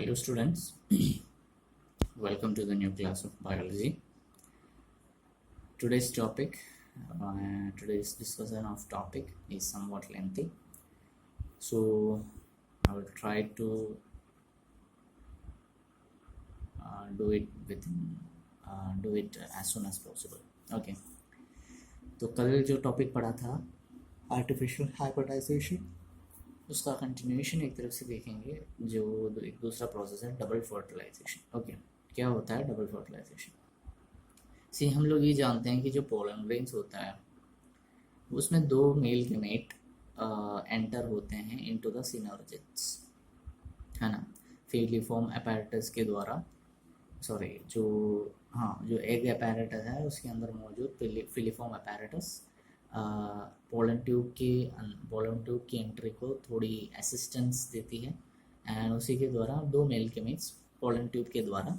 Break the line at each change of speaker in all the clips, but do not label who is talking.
Hello students, welcome to the new class of biology. Today's topic, today's discussion of topic is somewhat lengthy, so I will try to do it as soon as possible. Okay, तो कल जो topic पढ़ा था artificial hybridisation, उसका continuation एक तरफ से देखेंगे। जो एक दूसरा प्रोसेस है डबल फर्टिलाइजेशन। ओके, क्या होता है डबल फर्टिलाइजेशन? सी हम लोग ये जानते हैं कि जो पोलन ग्रेन्स होता है उसमें दो मेल गेमेट एंटर होते हैं इनटू द सिनर्जिड्स, है ना, फिलिफॉर्म अपैरेटस के द्वारा। सॉरी, जो एग अपैरेटस है उसके अंदर मौजूद फिलिफॉर्म अपैरेटस पोलन ट्यूब की एंट्री को थोड़ी असिस्टेंस देती है एंड उसी के द्वारा दो मेल गेमेट्स पोलन ट्यूब के द्वारा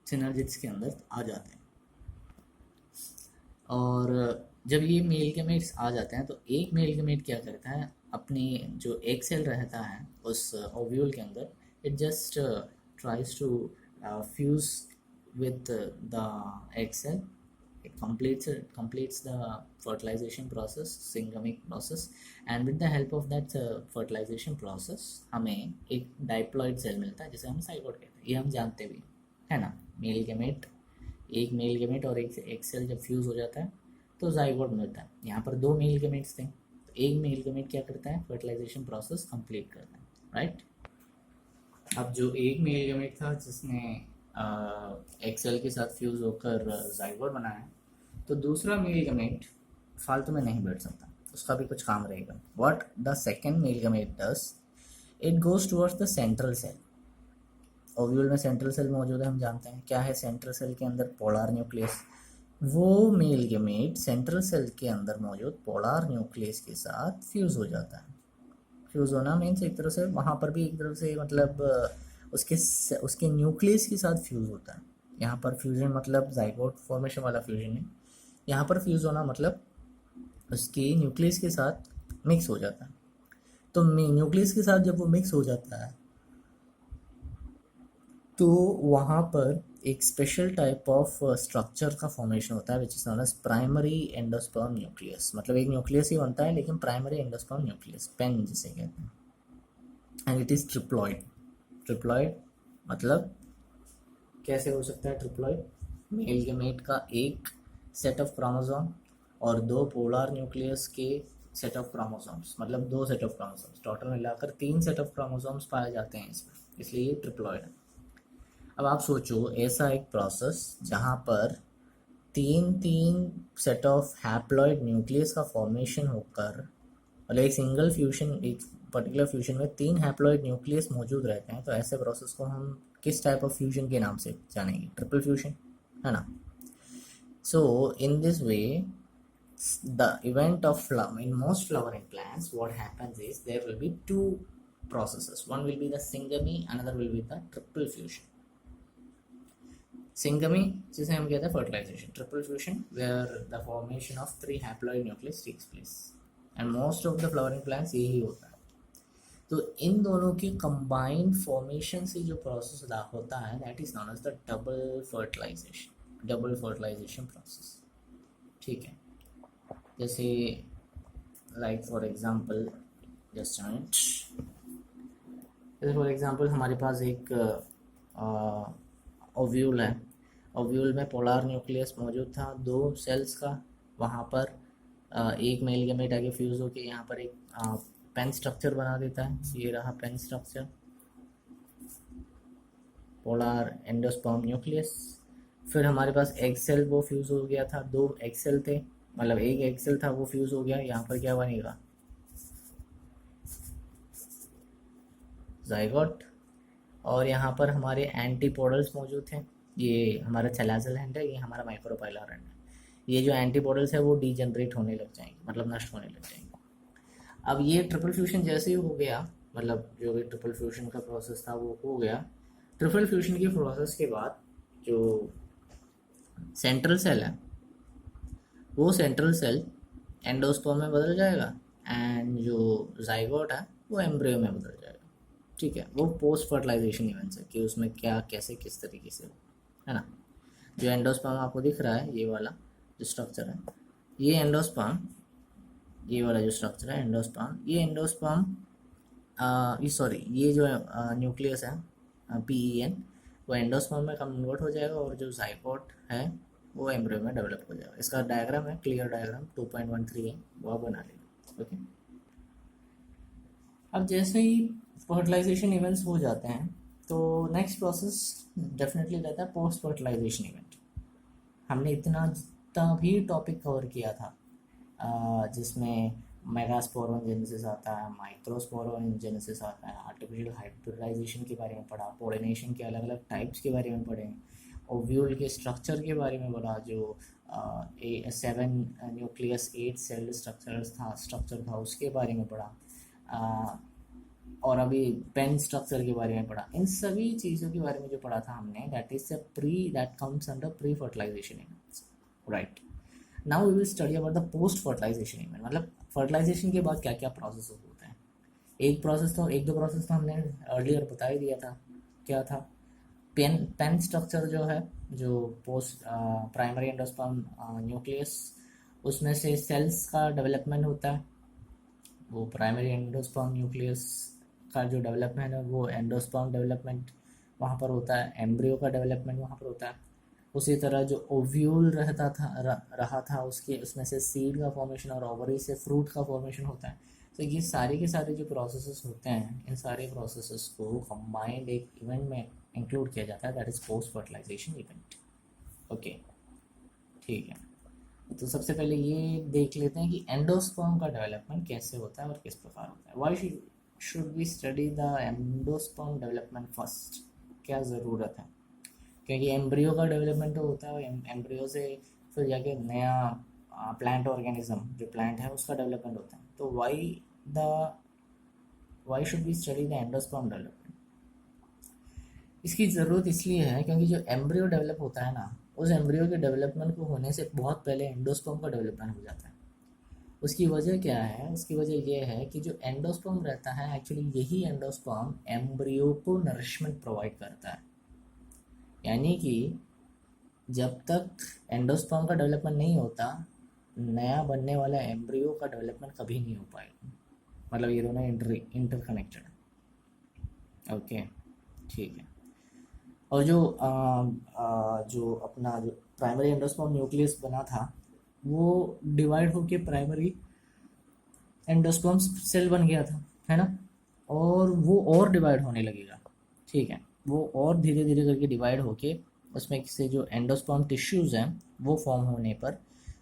सिनर्जिड्स के अंदर आ जाते हैं। और जब ये मेल गेमेट्स आ जाते हैं तो एक मेल गेमेट क्या करता है, अपनी जो एग सेल रहता है उस ओव्यूल के अंदर, it just tries to fuse with the egg cell. It completes the fertilization process, syngamic process, and with the help of that fertilization process हमें एक डाइप्लॉइड सेल मिलता है जिसे हम साइगोट कहते हैं। ये हम जानते भी है ना, एक मेल गेमेट और एक सेल जब फ्यूज हो जाता है तो जाइगोट मिलता है। यहाँ पर दो मेल गेमेट्स थे, तो एक मेल गेमेट क्या करता है, फर्टिलाइजेशन प्रोसेस कंप्लीट करता है, राइट। अब जो एक मेल गेमेट था जिसने एक सेल के साथ फ्यूज होकर जाइगोट बनाया, तो दूसरा मेल गेमेट फालतू में नहीं बैठ सकता, उसका भी कुछ काम रहेगा। What the second male gamete does, it goes towards the central cell. Ovule में सेंट्रल सेल मौजूद है, हम जानते हैं क्या है सेंट्रल सेल के अंदर, पोलर न्यूक्लियस। वो मेल गेमेट सेंट्रल सेल के अंदर मौजूद पोलर न्यूक्लियस के साथ फ्यूज हो जाता है। फ्यूज होना मीन्स एक तरह से वहाँ पर भी एक तरह से मतलब उसके न्यूक्लियस के साथ फ्यूज होता है। यहाँ पर फ्यूजन मतलब जाइगोट फॉर्मेशन वाला फ्यूजन है, यहाँ पर फ्यूज होना मतलब उसके न्यूक्लियस के साथ मिक्स हो जाता है। तो न्यूक्लियस के साथ जब वो मिक्स हो जाता है तो वहाँ पर एक स्पेशल टाइप ऑफ स्ट्रक्चर का फॉर्मेशन होता है which is known as primary endosperm nucleus. मतलब एक न्यूक्लियस ही बनता है लेकिन प्राइमरी एंडोस्पर्म न्यूक्लियस, पेन जिसे कहते हैं, and it is triploid. Triploid मतलब कैसे हो सकता है ट्रिप्लॉइड? मेल गेमेट का एक सेट ऑफ क्रोमोसोम और दो पोलर न्यूक्लियस के सेट ऑफ क्रोमोसोम्स, मतलब दो सेट ऑफ क्रोमोसोम्स, टोटल मिलाकर 3 सेट ऑफ क्रोमोसोम्स पाए जाते हैं इसमें, इसलिए ये ट्रिप्लॉइड है। अब आप सोचो ऐसा एक प्रोसेस जहाँ पर तीन सेट ऑफ हैप्लॉइड न्यूक्लियस का फॉर्मेशन होकर, मतलब एक सिंगल फ्यूजन, एक पर्टिकुलर फ्यूजन में 3 हैप्लॉइड न्यूक्लियस मौजूद रहते हैं, तो ऐसे प्रोसेस को हम किस टाइप ऑफ फ्यूजन के नाम से जानेंगे? ट्रिपल फ्यूजन, है ना। So in this way, the event of in most flowering plants, what happens is there will be two processes. One will be the syngamy, another will be the triple fusion. Syngamy जिसे हम कहते हैं fertilization, triple fusion where the formation of 3 haploid nucleus takes place, and most of the flowering plants यही होता है। तो इन दोनों की combined formation से जो process होता है that is known as the double fertilization process, ठीक है। जैसे like for example, just minute, जैसे फॉर एग्जांपल हमारे पास एक ओव्यूल है, ओव्यूल में पोलर न्यूक्लियस मौजूद था 2 सेल्स का, वहाँ पर एक मेल गेमेट आगे फ्यूज होकर यहाँ पर एक पेन स्ट्रक्चर बना देता है। ये रहा pen structure, polar endosperm nucleus. फिर हमारे पास एग सेल वो फ्यूज़ हो गया था, 2 एग सेल थे, मतलब एक एग सेल था वो फ्यूज़ हो गया, यहाँ पर क्या बनेगा? जाइगोट। और यहाँ पर हमारे एंटीपोडल्स मौजूद थे, ये हमारा थैलासेल हैंड है, ये हमारा माइक्रोपाइलर हैंड है। ये जो एंटीपोडल्स है वो डीजनरेट होने लग जाएंगे, मतलब नष्ट होने लग जाएंगे। अब ये ट्रिपल फ्यूजन जैसे ही हो गया, मतलब जो भी ट्रिपल फ्यूजन का प्रोसेस था वो हो गया। ट्रिपल फ्यूजन के प्रोसेस के बाद जो सेंट्रल सेल है वो सेंट्रल सेल एंडोस्पर्म में बदल जाएगा, एंड जो जाइगोट है वो एम्ब्रियो में बदल जाएगा। ठीक है, वो पोस्ट फर्टिलाइजेशन इवेंट्स है कि उसमें क्या कैसे किस तरीके से हो, है ना। जो एंडोस्पर्म आपको दिख रहा है, ये वाला जो स्ट्रक्चर है, ये एंडोस्पर्म, ये वाला जो स्ट्रक्चर है एंडोस्पर्म, ये एंडोस्पर्म ये सॉरी ये जो न्यूक्लियस है PEN, वो एंडोस्पर्म में कन्वर्ट हो जाएगा और जो जाइगोट है वो एम्ब्रियो में डेवलप हो जाएगा। इसका डायग्राम है, क्लियर डायग्राम 2.13 है, वो आप बना लेंगे। ओके, अब जैसे ही फर्टिलाइजेशन इवेंट्स हो जाते हैं तो नेक्स्ट प्रोसेस डेफिनेटली रहता है पोस्ट फर्टिलाइजेशन इवेंट। हमने इतना जितना भी टॉपिक कवर किया था जिसमें मेगास्पोरोजेनेसिस आता है, माइक्रोस्पोरोजेनेसिस आता है, आर्टिफिशियल हाइब्रिडाइजेशन के बारे में पढ़ा, पोलिनेशन के अलग अलग टाइप्स के बारे में पढ़े, ओव्यूल के स्ट्रक्चर के बारे में बोला, जो 7 न्यूक्लियस 8 सेल स्ट्रक्चर था उसके बारे में पढ़ा, और अभी पेन स्ट्रक्चर के बारे में पढ़ा। इन सभी चीज़ों के बारे में जो पढ़ा था हमने, that comes under pre fertilization events, right. Now we will study about the post fertilization event, मतलब फर्टिलाइजेशन के बाद क्या क्या प्रोसेस होते हैं। एक दो प्रोसेस तो हमने अर्लियर बता ही दिया था, क्या था। पेन स्ट्रक्चर जो है, जो पोस्ट प्राइमरी एंडोस्पर्म न्यूक्लियस, उसमें से सेल्स का डेवलपमेंट होता है। वो प्राइमरी एंडोस्पर्म न्यूक्लियस का जो डेवलपमेंट है वो एंडोस्पर्म डेवलपमेंट वहाँ पर होता है, एम्ब्रियो का डेवलपमेंट वहाँ पर होता है। उसी तरह जो ओव्यूल रहा था उसमें से सीड का फॉर्मेशन और ओवरी से फ्रूट का फॉर्मेशन होता है। तो ये सारे के सारे जो प्रोसेसेस होते हैं, इन सारे प्रोसेसेस को कंबाइंड एक इवेंट में इंक्लूड किया जाता है, that is post fertilization event. Okay, ठीक है। तो सबसे पहले ये देख लेते हैं कि एंडोस्पर्म का डेवलपमेंट कैसे होता है और किस प्रकार होता है। Why should we study the endosperm development first, क्या ज़रूरत है, क्योंकि एम्ब्रियो का डेवलपमेंट तो होता है, एम्ब्रियो से फिर जाके नया प्लांट ऑर्गेनिज्म जो प्लांट है उसका डेवलपमेंट होता है। तो why should we study the endosperm development. इसकी ज़रूरत इसलिए है क्योंकि जो एम्ब्रियो डेवलप होता है ना, उस एम्ब्रियो के डेवलपमेंट को होने से बहुत पहले एंडोस्पर्म का डेवलपमेंट हो जाता है। उसकी वजह क्या है? उसकी वजह यह है कि जो एंडोस्पर्म रहता है, एक्चुअली यही एंडोस्पर्म एम्ब्रियो को नरिशमेंट प्रोवाइड करता है। यानी कि जब तक एंडोस्पर्म का डेवलपमेंट नहीं होता, नया बनने वाला एम्ब्रियो का डेवलपमेंट कभी नहीं हो पाएगा। मतलब ये दोनों इंटरकनेक्टेड है। ओके, ठीक है। और जो अपना जो प्राइमरी एंडोस्पर्म न्यूक्लियस बना था, वो डिवाइड होके प्राइमरी एंडोस्पर्म सेल बन गया था, है ना। और वो और डिवाइड होने लगेगा, ठीक है। वो और धीरे धीरे करके डिवाइड होके उसमें से जो एंडोस्पर्म टिश्यूज़ हैं वो फॉर्म होने पर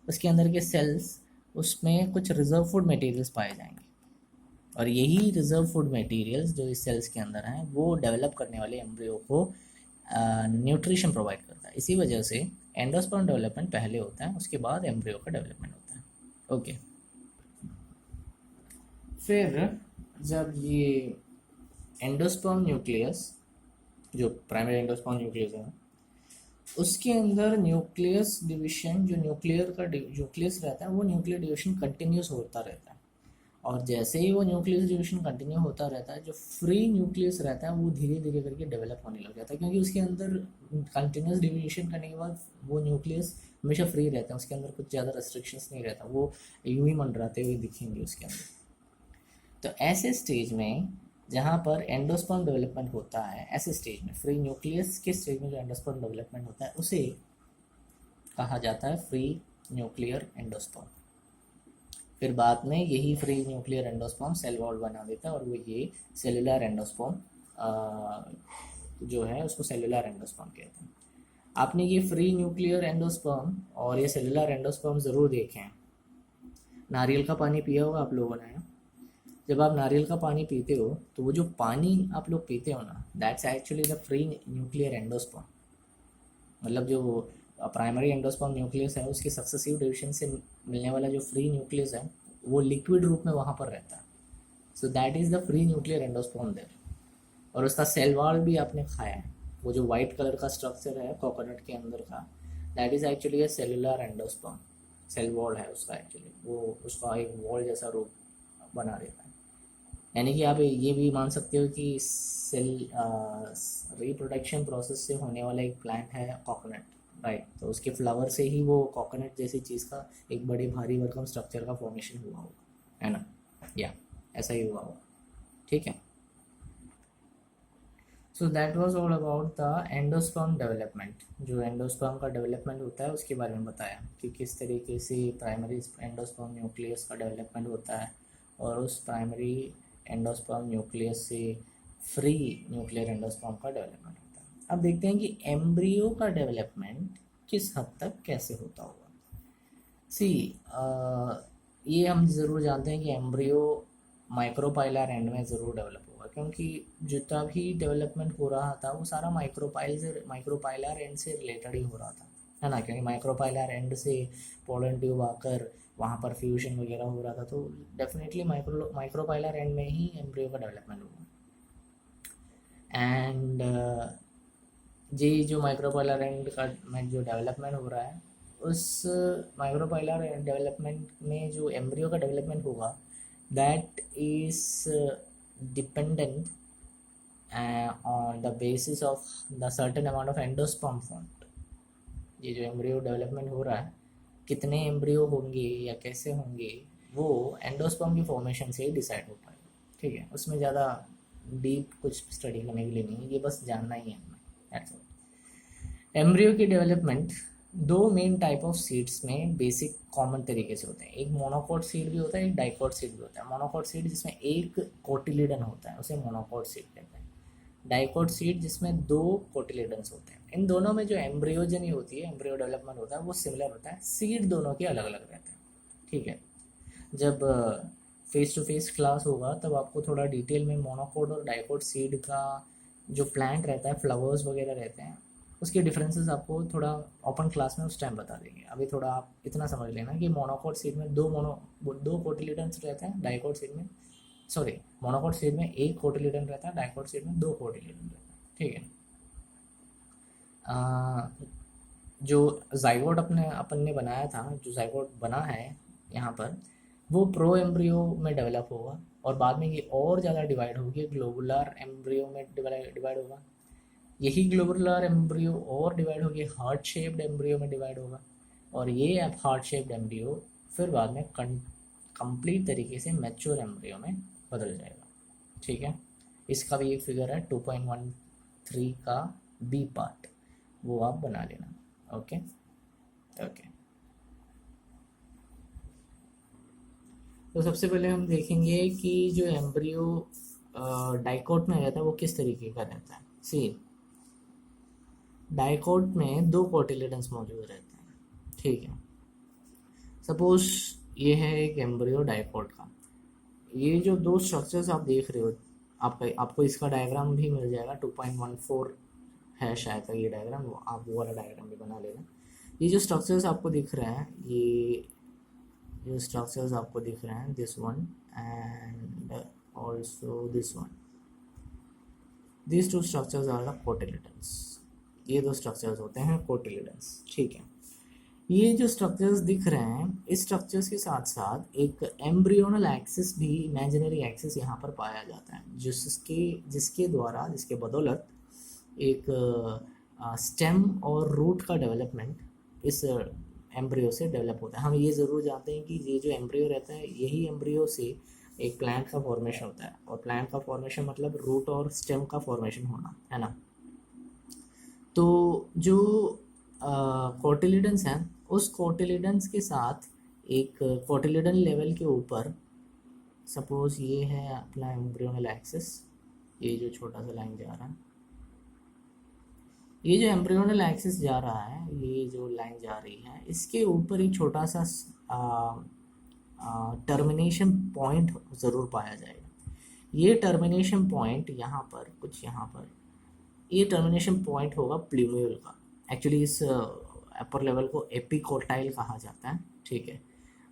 उसके अंदर के सेल्स, उसमें कुछ रिजर्व फूड मटेरियल्स पाए जाएंगे, और यही रिजर्व फूड मटेरियल्स जो इस सेल्स के अंदर हैं वो डेवलप करने वाले एम्ब्रियो को न्यूट्रिशन प्रोवाइड करता है। इसी वजह से एंडोस्पर्म डेवलपमेंट पहले होता है, उसके बाद एम्ब्रियो का डेवलपमेंट होता है। ओके, फिर जब ये एंडोस्पर्म न्यूक्लियस, जो प्राइमरी एंडोस्पर्म न्यूक्लियस है, उसके अंदर न्यूक्लियस डिवीजन, जो न्यूक्लियस रहता है, वो न्यूक्लियर डिवीजन कंटिन्यूस होता रहता है। और जैसे ही वो न्यूक्लियस डिवीजन कंटिन्यू होता रहता है, जो फ्री न्यूक्लियस रहता है वो धीरे धीरे करके डेवलप होने लग जाता है, क्योंकि उसके अंदर कंटिन्यूस डिवीजन करने के बाद वो न्यूक्लियस हमेशा फ्री रहता है, उसके अंदर कुछ ज़्यादा रेस्ट्रिक्शंस नहीं रहता, वो यूं ही मंडराते हुए दिखेंगे उसके अंदर। तो ऐसे स्टेज में जहाँ पर एंडोस्पर्म डेवलपमेंट होता है, ऐसे स्टेज में फ्री न्यूक्लियस के स्टेज में जो एंडोस्पर्म डेवलपमेंट होता है उसे कहा जाता है फ्री न्यूक्लियर एंडोस्पर्म। फिर बाद में यही free nuclear endosperm cell wall बना देता है और वो ये सेलुलर एंडोस्पर्म जो है उसको सेलुलर एंडोस्पर्म कहते हैं। आपने ये फ्री न्यूक्लियर एंडोस्पर्म और ये सेलुलर एंडोस्पर्म ज़रूर देखे हैं। नारियल का पानी पिया होगा आप लोगों ने। जब आप नारियल का पानी पीते हो तो वो जो पानी आप लोग पीते हो ना, that's actually the free nuclear endosperm. मतलब जो प्राइमरी एंडोस्पर्म न्यूक्लियस है उसके सक्सेसिव डिवीजन से मिलने वाला जो फ्री न्यूक्लियस है वो लिक्विड रूप में वहाँ पर रहता है। So that is the free nuclear endosperm there. और उसका सेल वॉल भी आपने खाया है, वो जो वाइट कलर का स्ट्रक्चर है कोकोनट के अंदर का, that is actually a cellular endosperm. Cell wall है उसका, एक्चुअली वो उसका एक वॉल जैसा रूप बना देता है। यानी कि आप ये भी मान सकते हो कि सेल रिप्रोडक्शन प्रोसेस से होने वाला एक प्लांट है कोकोनट, राइट। तो उसके फ्लावर से ही वो कोकोनट जैसी चीज़ का एक बड़े भारी भरकम स्ट्रक्चर का फॉर्मेशन हुआ होगा, है ना। या ऐसा ही हुआ होगा, ठीक है। So that was all about the endosperm development. जो एंडोस्पर्म का डेवलपमेंट होता है उसके बारे में बताया कि किस तरीके से प्राइमरी एंडोस्पर्म न्यूक्लियस का डेवलपमेंट होता है और उस प्राइमरी एंडोस्पर्म न्यूक्लियस से फ्री न्यूक्लियर एंडोस्पर्म का डेवलपमेंट होता है। अब देखते हैं कि एम्ब्रियो का डेवलपमेंट किस हद तक कैसे होता होगा। सी ये हम ज़रूर जानते हैं कि एम्ब्रियो माइक्रोपाइलर एंड में ज़रूर डेवलप होगा, क्योंकि जितना भी डेवलपमेंट हो रहा था वो सारा माइक्रोपाइलर एंड से रिलेटेड ही हो रहा था, है ना। क्योंकि माइक्रोपाइलर एंड से पोलन ट्यूब आकर वहाँ पर फ्यूजन वगैरह हो रहा था, तो डेफिनेटली माइक्रोपाइलर एंड में ही एम्ब्रियो का डेवलपमेंट होगा। एंड ये जो माइक्रोपाइलर एंड का में जो डेवलपमेंट हो रहा है, उस माइक्रोपाइलर डेवलपमेंट में जो एम्ब्रियो का डेवलपमेंट होगा that is dependent on the basis of the certain amount of endosperm formed। ये जो एम्ब्रियो डेवलपमेंट हो रहा है, कितने एम्ब्रियो होंगे या कैसे होंगे, वो एंडोस्पर्म की फॉर्मेशन से ही डिसाइड हो पाएगा, ठीक है। उसमें ज़्यादा डीप कुछ स्टडी करने के लिए नहीं है, ये बस जानना ही है हमें। एम्ब्रियो की डेवलपमेंट दो मेन टाइप ऑफ सीड्स में बेसिक कॉमन तरीके से होते हैं। एक मोनोकॉट सीड भी होता है, एक डाइकॉट सीड भी होता है। मोनोकॉट सीड जिसमें एक कोटिलिडन होता है उसे मोनोकॉट सीड कहते हैं। डाइकॉट सीड जिसमें दो कोटिलिडन्स होते हैं। इन दोनों में जो एम्ब्रियोजनी होती है, एम्ब्रियो डेवलपमेंट होता है, वो सिमिलर होता है, सीड दोनों के अलग अलग रहते हैं, ठीक है। जब फेस टू फेस क्लास होगा तब आपको थोड़ा डिटेल में मोनोकॉट और डाइकॉट सीड का जो प्लांट रहता है, फ्लावर्स वगैरह रहते हैं, उसके डिफरेंसेस आपको थोड़ा ओपन क्लास में उस टाइम बता देंगे। अभी थोड़ा आप इतना समझ लेना कि मोनोकॉट सीड में दो कोटिलिडन्स रहते हैं, डाइकॉट सीड में मोनोकॉट सीड में एक कोटिलिडन रहता है, डाइकॉट सीड में दो कोटिलिडन रहता है, ठीक है। जो जाइगोट अपन ने बनाया था, जो जाइगोट बना है यहाँ पर, वो प्रो एम्ब्रियो में डेवलप होगा और बाद में ये और ज़्यादा डिवाइड होगी, ग्लोबुलर एम्ब्रियो में डिवाइड होगा। यही ग्लोबुलर एम्ब्रियो और डिवाइड होगी, हार्ट शेप्ड एम्ब्रियो में डिवाइड होगा, और ये अब हार्ट शेप्ड एम्ब्रियो फिर बाद में कंप्लीट तरीके से मैच्योर एम्ब्रियो में बदल जाएगा, ठीक है। इसका भी एक फिगर है 2.13 का बी पार्ट, वो आप बना लेना, ओके ओके। तो सबसे पहले हम देखेंगे कि जो एम्ब्रियो डाइकोट में रहता है वो किस तरीके का रहता है। सी, डाइकोट में दो कोटिलिडन्स मौजूद रहते हैं, ठीक है। सपोज ये है एक एम्ब्रियो डाइकोट का। ये जो दो स्ट्रक्चर्स आप देख रहे हो, आपको इसका डायग्राम भी मिल जाएगा, 2.14 है शायद ये डायग्राम, वो आप वो वाला डायग्राम भी बना लेना। ये जो स्ट्रक्चर्स आपको दिख रहे हैं, ये जो स्ट्रक्चर्स आपको दिख रहे हैं, this one and also this one, this two structures are the cotyledons. ये दो स्ट्रक्चर्स होते हैं कोटिलिडन्स, ठीक है। ये जो स्ट्रक्चर्स दिख रहे हैं, इस स्ट्रक्चर्स के साथ साथ एक एम्ब्रियोनल एक्सिस भी, इमेजिनरी एक्सिस यहाँ पर पाया जाता है, जिसके बदौलत एक स्टेम और रूट का डेवलपमेंट इस एम्ब्रियो से डेवलप होता है। हम ये ज़रूर जानते हैं कि ये जो एम्ब्रियो रहता है, यही एम्ब्रियो से एक प्लांट का फॉर्मेशन होता है, और प्लांट का फॉर्मेशन मतलब रूट और स्टेम का फॉर्मेशन होना, है ना। तो जो कोटिलिडन्स हैं, उस कोटिलिडन्स के साथ एक कोटिलिडन लेवल के ऊपर, सपोज ये है अपना एम्ब्रियोनल एक्सिस, ये जो छोटा सा लाइन जा रहा है, ये जो एम्ब्रियोनल एक्सिस जा रहा है, ये जो लाइन जा रही है, इसके ऊपर एक छोटा सा टर्मिनेशन पॉइंट ज़रूर पाया जाएगा। ये टर्मिनेशन पॉइंट यहाँ पर, कुछ यहाँ पर, ये टर्मिनेशन पॉइंट होगा प्लूम्यूल का। एक्चुअली इस अपर लेवल को एपिकोटाइल कहा जाता है, ठीक है।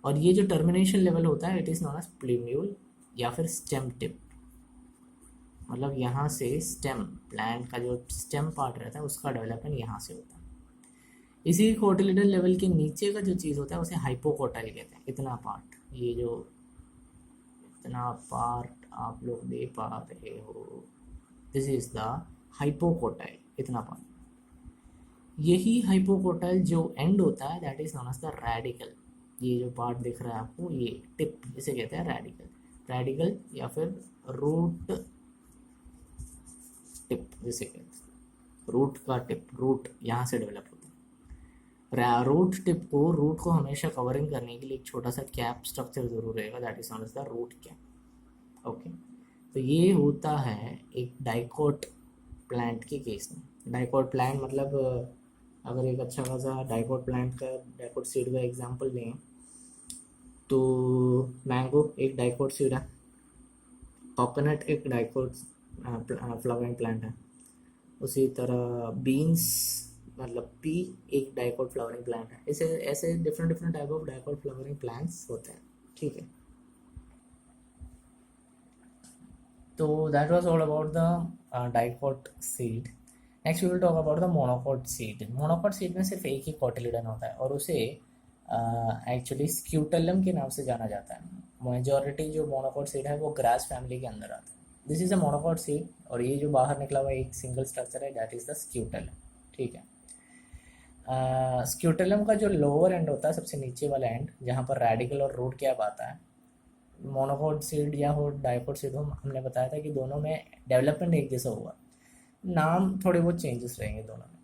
और ये जो टर्मिनेशन लेवल होता है, it is known as plumule या फिर स्टेम टिप। मतलब यहाँ से स्टेम, प्लांट का जो स्टेम पार्ट रहता है उसका डेवलपमेंट यहाँ से होता है। इसी कोटिलिडन लेवल के नीचे का जो चीज़ होता है उसे हाइपोकोटाइल कहते हैं। इतना पार्ट, ये जो इतना पार्ट आप लोग दे पा रहे हो, दिस इज द हाइपोकोटाइल, इतना पार्ट। यही हाइपोकोटाइल जो एंड होता है that is known as the radicle. ये जो पार्ट दिख रहा है आपको, ये टिप, इसे कहते हैं रेडिकल। रेडिकल या फिर रूट टिप जिसे कहते हैं, रूट का टिप, रूट यहाँ से डेवलप होता है। रूट टिप को, रूट को हमेशा कवरिंग करने के लिए एक छोटा सा कैप स्ट्रक्चर जरूर रहेगा, that is known as the root cap. Okay, तो ये होता है एक डाइकोट प्लांट के केस में। डाइकोट प्लांट मतलब अगर एक अच्छा खासा डाइकोट प्लांट का, डाइकोट सीड का एग्जांपल लें तो मैंगो एक डाइकोट सीड है, कोकोनट एक डाइकोट फ्लावरिंग प्लांट है, उसी तरह बीन्स मतलब पी एक डाइकोट फ्लावरिंग प्लांट है। ऐसे ऐसे different different type of dicot flowering plants होते हैं, ठीक है। तो that was all about the dicot seed. Next we will talk about the monocot seed. Monocot seed में सिर्फ एक ही कोटिलिडन होता है और उसे एक्चुअली स्क्यूटेलम के नाम से जाना जाता है। मेजॉरिटी जो मोनोकोट सीड है वो ग्रास फैमिली के अंदर आता है। This is a monocot seed, और ये जो बाहर निकला हुआ एक सिंगल स्ट्रक्चर है दैट इज द स्क्यूटेलम, ठीक है। स्क्यूटेलम का जो लोअर एंड होता है, सबसे नीचे वाला एंड जहाँ पर रेडिकल और रूट कैप आता है, मोनोकोट सीड या हो डाइकोट सीड हो, हमने बताया था कि दोनों में डेवलपमेंट एक जैसा हुआ, नाम थोड़े बहुत चेंजेस रहेंगे दोनों में।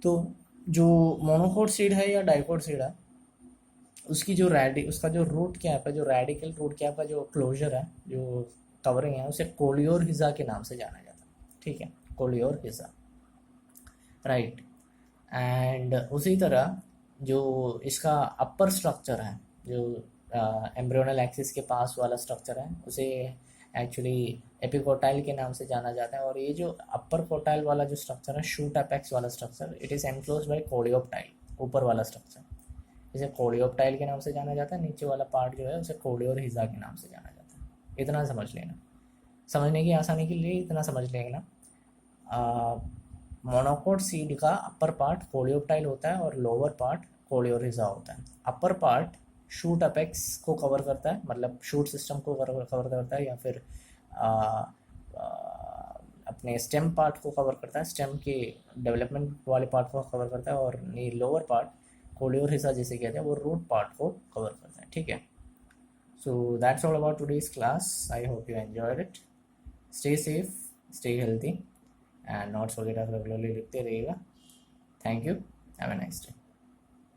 तो जो मोनोकोट सीड है या डाइकोट सीड है, उसकी जो उसका जो रूट कैप है, जो रेडिकल रूट कैप का जो क्लोजर है, जो कवरिंग है, उसे कोलियोर हिजा के नाम से जाना जाता है, ठीक है, कोलियोर हिजा, राइट। एंड उसी तरह जो इसका अपर स्ट्रक्चर है, जो एम्ब्रियोनल एक्सिस के पास वाला स्ट्रक्चर है, उसे एक्चुअली एपिकोटाइल के नाम से जाना जाता है। और ये जो अपर कोटाइल वाला जो स्ट्रक्चर है, शूट अपेक्स वाला structure, it is enclose by coleoptile, ऊपर वाला स्ट्रक्चर, इसे कोलियोप्टाइल के नाम से जाना जाता है। नीचे वाला पार्ट जो है उसे कोलियोर हिजा के नाम से जाना जाता है। इतना समझ लेना, समझने की आसानी के लिए इतना समझ लेना। मोनोकोट सीड का अपर पार्ट कोलियोप्टाइल होता है और लोअर पार्ट कोलियोरिजा होता है। अपर पार्ट शूट अपेक्स को कवर करता है, मतलब शूट सिस्टम को कवर करता है, या फिर आ, आ, अपने स्टेम पार्ट को कवर करता है, स्टेम के डेवलपमेंट वाले पार्ट को कवर करता है। और लोअर पार्ट कोलियोरिजा जिसे कहते हैं वो रूट पार्ट को कवर करता है, ठीक है। So that's all about today's class. I hope you enjoyed it. Stay safe, stay healthy, and not forget आप रेगुलरली लिखते रहिएगा। Thank you, have a nice day.